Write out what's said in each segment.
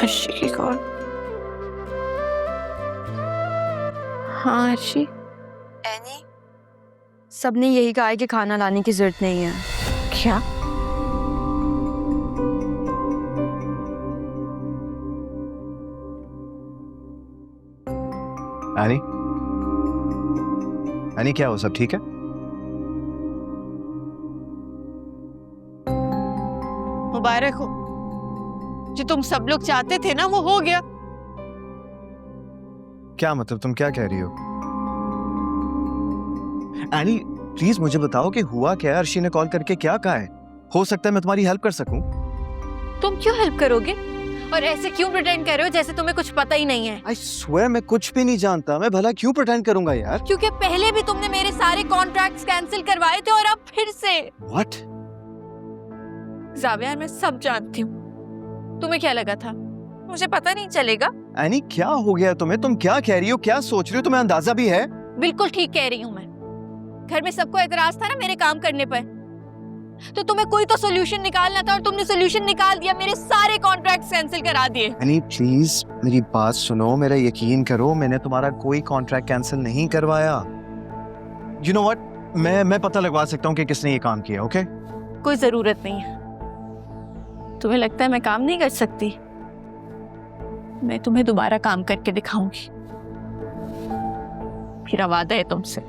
अर्शी की कॉल। हाँ अर्शी। एनी, सबने यही कहा है कि खाना लाने की जरूरत नहीं है। क्या? एनी, एनी क्या हो, सब ठीक है? मुबारक हो, जो तुम सब लोग चाहते थे ना वो हो गया। क्या मतलब, तुम क्या कह रही हो? एनी प्लीज मुझे बताओ कि हुआ क्या है? अर्शी ने कॉल करके क्या कहा है? हो सकता है मैं तुम्हारी हेल्प कर सकूं। तुम क्यों हेल्प करोगे और ऐसे क्यों प्रिटेंड कर रहे हो जैसे तुम्हें कुछ पता ही नहीं है? आई स्वेयर मैं कुछ भी नहीं जानता। मैं भला क्यों प्रिटेंड करूंगा यार? क्योंकि पहले भी तुमने मेरे सारे कॉन्ट्रैक्ट्स कैंसिल करवाए थे और अब फिर से। व्हाट? जावियर मैं सब जानती हूँ। तुम्हें क्या लगा था मुझे पता नहीं चलेगा? एनी क्या हो गया तुम्हें? तुम क्या कह रही हो, क्या सोच रही हो? तुम्हें अंदाजा भी है? बिल्कुल ठीक कह रही हूँ मैं। घर में सबको एतराज था ना मेरे काम करने पर, तो तुम्हें कोई तो सोल्यूशन निकालना था और तुमने सोल्यूशन निकाल दिया, मेरे सारे कॉन्ट्रैक्ट्स कैंसिल करा दिए। एनी प्लीज मेरी बात सुनो, मेरा यकीन करो, मैंने तुम्हारा कोई कॉन्ट्रैक्ट कैंसिल नहीं करवाया। यू नो व्हाट, मैं पता लगवा सकता हूँ कि किसने ये काम किया। ओके कोई जरूरत नहीं है। तुम्हें लगता है मैं काम नहीं कर सकती? मैं तुम्हें दोबारा काम करके दिखाऊंगी, मेरा वादा है तुमसे।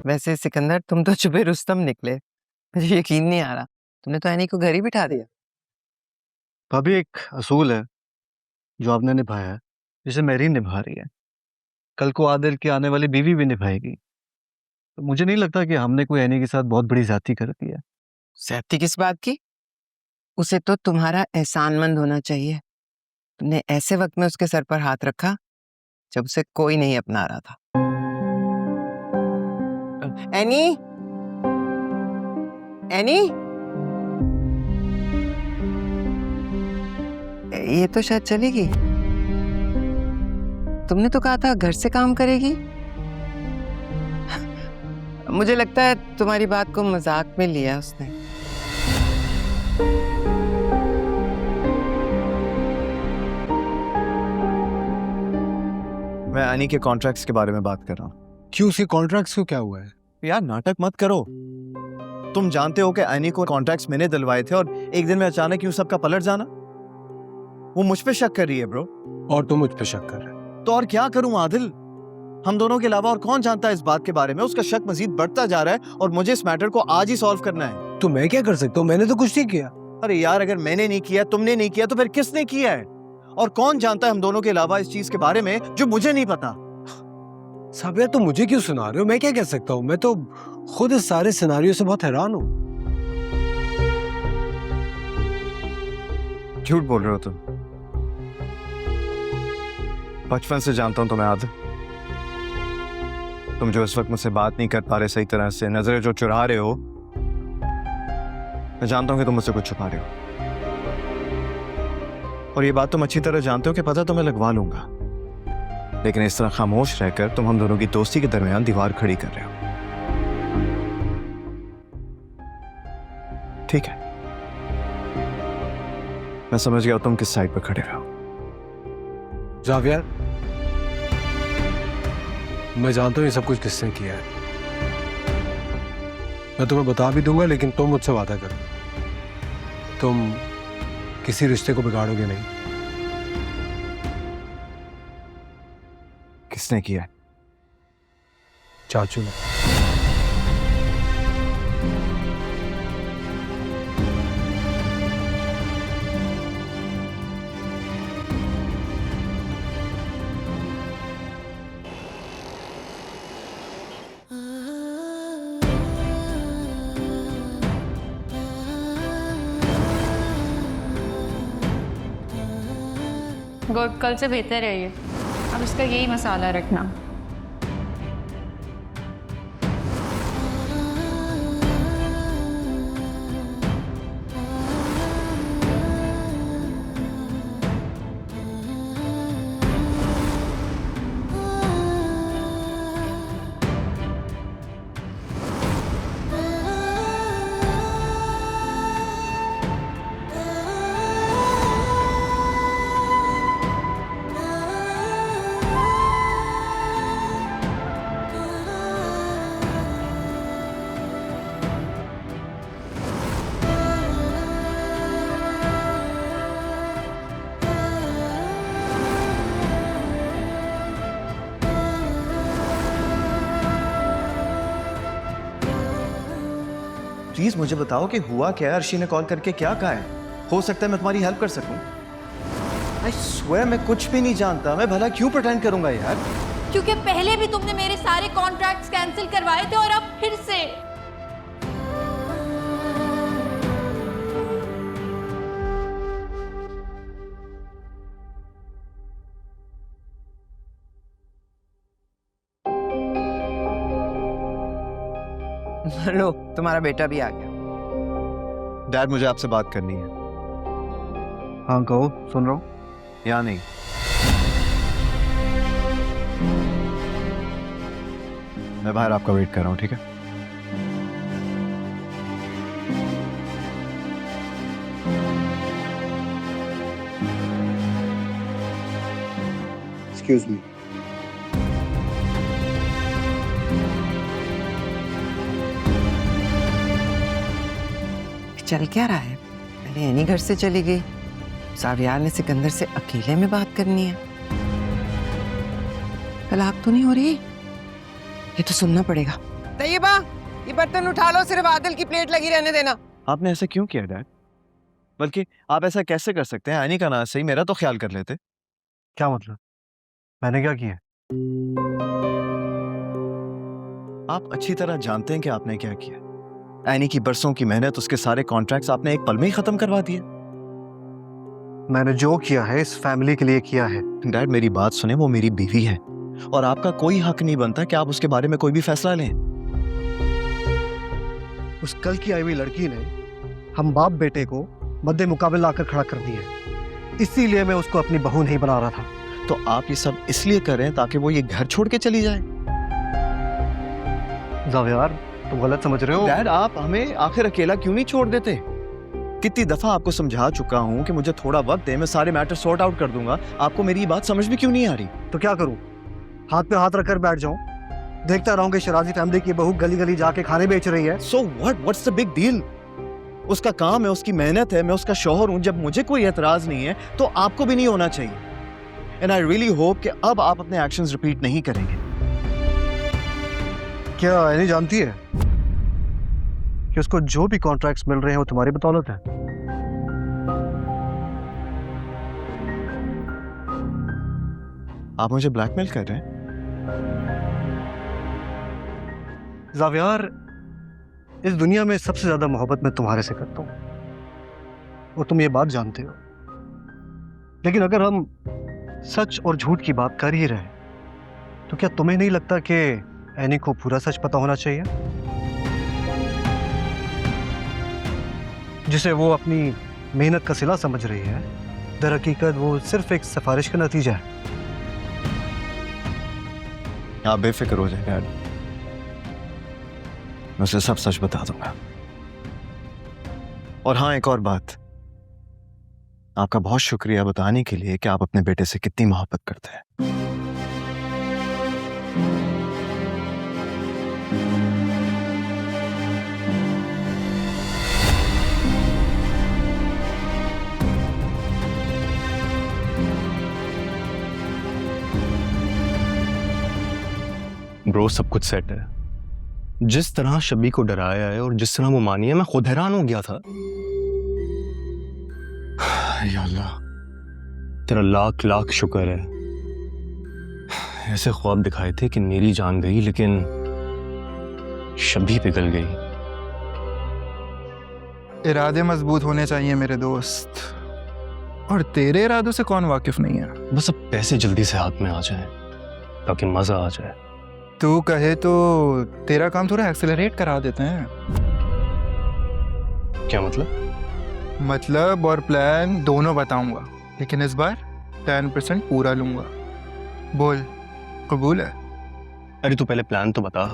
वैसे सिकंदर, तुम तो छुपे रुस्तम निकले। मुझे यकीन नहीं आ रहा, तुमने तो एनी को घर ही बिठा दिया। भाभी एक असूल है जो आपने निभाया है, जिसे मेरीन निभा रही है, कल को आदिल की आने वाली बीवी भी निभाएगी। तो मुझे नहीं लगता कि हमने कोई एनी के साथ बहुत बड़ी ज्यादती कर दी है। ज्यादती किस बात की? उसे तो तुम्हारा एहसानमंद होना चाहिए। तुमने ऐसे वक्त में उसके सर पर हाथ रखा जब उसे कोई नहीं अपना रहा था। एनी, एनी, ये तो शायद चलेगी। तुमने तो कहा था घर से काम करेगी। मुझे लगता है तुम्हारी बात को मजाक में लिया उसने। मैं एनी के कॉन्ट्रैक्ट्स के बारे में बात कर रहा हूँ। क्यों, उसके कॉन्ट्रैक्ट्स को क्या हुआ है? यार नाटक मत करो। तुम जानते हो कि एनी को कॉन्ट्रैक्ट्स मैंने दिलवाए थे और एक दिन में अचानक यूं सबका पलट जाना। वो मुझ पे शक कर रही है ब्रो। और तुम मुझ पे शक कर रहे हो? तो और क्या करूं आदिल? हम दोनों के अलावा और कौन जानता है इस बात के बारे में? उसका शक मजीद बढ़ता जा रहा है और मुझे इस मैटर को आज ही सॉल्व करना है। तो मैं क्या कर सकता हूँ? मैंने तो कुछ नहीं किया। अरे यार, अगर मैंने नहीं किया, तुमने नहीं किया, तो फिर किसने किया है? और कौन जानता है हम दोनों के अलावा इस चीज के बारे में जो मुझे नहीं पता? साबिया, तुम मुझे क्यों सुना रहे हो? मैं क्या कह सकता हूँ? मैं तो खुद इस सारे सिनारियो से बहुत हैरान हूँ। झूठ बोल रहे हो तुम। बचपन से जानता हूं तुम्हें आदिल। तुम जो इस वक्त मुझसे बात नहीं कर पा रहे सही तरह से, नजरें जो चुरा रहे हो, मैं जानता हूं कि तुम मुझसे कुछ छुपा रहे हो। और ये बात तुम अच्छी तरह जानते हो कि पता तुम्हें लगवा लूंगा, लेकिन इस तरह खामोश रहकर तुम हम दोनों की दोस्ती के दरमियान दीवार खड़ी कर रहे हो। ठीक है, मैं समझ गया तुम किस साइड पर खड़े रहो। जावियर, मैं जानता हूँ ये सब कुछ किसने किया है। मैं तुम्हें बता भी दूंगा, लेकिन तुम मुझसे वादा करो, तुम किसी रिश्ते को बिगाड़ोगे नहीं। किसने किया? चाचू ने। गुड, कल से बेहतर है ये। अब इसका यही मसाला रखना। प्लीज मुझे बताओ कि हुआ क्या है, अर्शी ने कॉल करके क्या कहा है? हो सकता है मैं तुम्हारी हेल्प कर सकूं। आई स्वेयर मैं कुछ भी नहीं जानता, मैं भला क्यों प्रिटेंड करूंगा यार? क्योंकि पहले भी तुमने मेरे सारे कॉन्ट्रैक्ट्स कैंसिल करवाए थे और अब फिर से। लो तुम्हारा बेटा भी आ गया। डैड मुझे आपसे बात करनी है। हाँ कहो, सुन रहा हूँ। या नहीं? मैं बाहर आपका वेट कर रहा हूँ, ठीक है? Excuse me. चल क्या रहा है? पहले एनी घर से चली गई, सावियार ने सिकंदर से अकेले में बात करनी है। तलाक तो नहीं हो रही? ये तो सुनना पड़ेगा। तैयबा, ये बर्तन उठा लो, सिर्फ आदिल की प्लेट लगी रहने देना। आपने ऐसा क्यों किया डैड? बल्कि आप ऐसा कैसे कर सकते हैं? आनी का ना सही मेरा तो ख्याल कर लेते। क्या मतलब? मैंने क्या किया? आप अच्छी तरह जानते हैं कि आपने क्या किया। एनी की बरसों की मेहनत, उसके सारे कॉन्ट्रैक्ट्स आपने एक पल में ही खत्म करवा दिए। मैंने जो किया है इस फैमिली के लिए किया है। डैड मेरी बात सुने, वो मेरी बीवी है और आपका कोई हक नहीं बनता कि आप उसके बारे में कोई भी फैसला लें। उस कल की आई हुई लड़की ने हम बाप बेटे को मद्दे मुकाबले लाकर खड़ा कर दिया है, इसीलिए मैं उसको अपनी बहू नहीं बना रहा था। तो आप ये सब इसलिए कर रहे हैं ताकि वो ये घर छोड़ के चली जाए? जावियार, तुम गलत समझ रहे हो। डैड आप हमें आखिर अकेला क्यों नहीं छोड़ देते? कितनी दफा आपको समझा चुका हूं कि मुझे थोड़ा वक्त दे, मैं सारे मैटर सॉर्ट आउट कर दूंगा। आपको मेरी बात समझ में क्यों नहीं आ रही? तो क्या करूं? हाथ पे हाथ रखकर बैठ जाऊं? देखता रहूं कि शराजी फैमिली की बहू गली गली जाके खाने बेच रही है। So what's the big deal? उसका काम है, उसकी मेहनत है, मैं उसका शौहर हूं। जब मुझे कोई एतराज नहीं है तो आपको भी नहीं होना चाहिए। एंड आई रियली होप कि अब आप अपने एक्शंस रिपीट नहीं करेंगे। क्या एनी जानती है कि उसको जो भी कॉन्ट्रैक्ट्स मिल रहे हैं वो तुम्हारी बदौलत है? आप मुझे ब्लैकमेल कर रहे हैं? जावियार, इस दुनिया में सबसे ज्यादा मोहब्बत मैं तुम्हारे से करता हूं और तुम ये बात जानते हो। लेकिन अगर हम सच और झूठ की बात कर ही रहे तो क्या तुम्हें नहीं लगता कि एनी को पूरा सच पता होना चाहिए, जिसे वो अपनी मेहनत का सिला समझ रही है, दर हकीकत वो सिर्फ एक सिफारिश का नतीजा है। आप बेफिक्र हो जाए डैड, मैं उसे सब सच बता दूंगा। और हाँ, एक और बात, आपका बहुत शुक्रिया बताने के लिए कि आप अपने बेटे से कितनी मोहब्बत करते हैं। ब्रो सब कुछ सेट है। जिस तरह शब्बी को डराया है और जिस तरह वो मानी है, मैं खुद हैरान हो गया था। या अल्लाह, तेरा लाख लाख शुक्र है। ऐसे ख्वाब दिखाए थे कि मेरी जान गई लेकिन शब्बी पिघल गई। इरादे मजबूत होने चाहिए मेरे दोस्त, और तेरे इरादों से कौन वाकिफ नहीं है। बस अब पैसे जल्दी से हाथ में आ जाएं ताकि मजा आ जाए। तू कहे तो तेरा काम थोड़ा एक्सेलरेट करा देते हैं। क्या मतलब? मतलब और प्लान दोनों बताऊंगा, लेकिन इस बार 10% पूरा लूंगा। बोल, कबूल है? अरे तू पहले प्लान तो बता।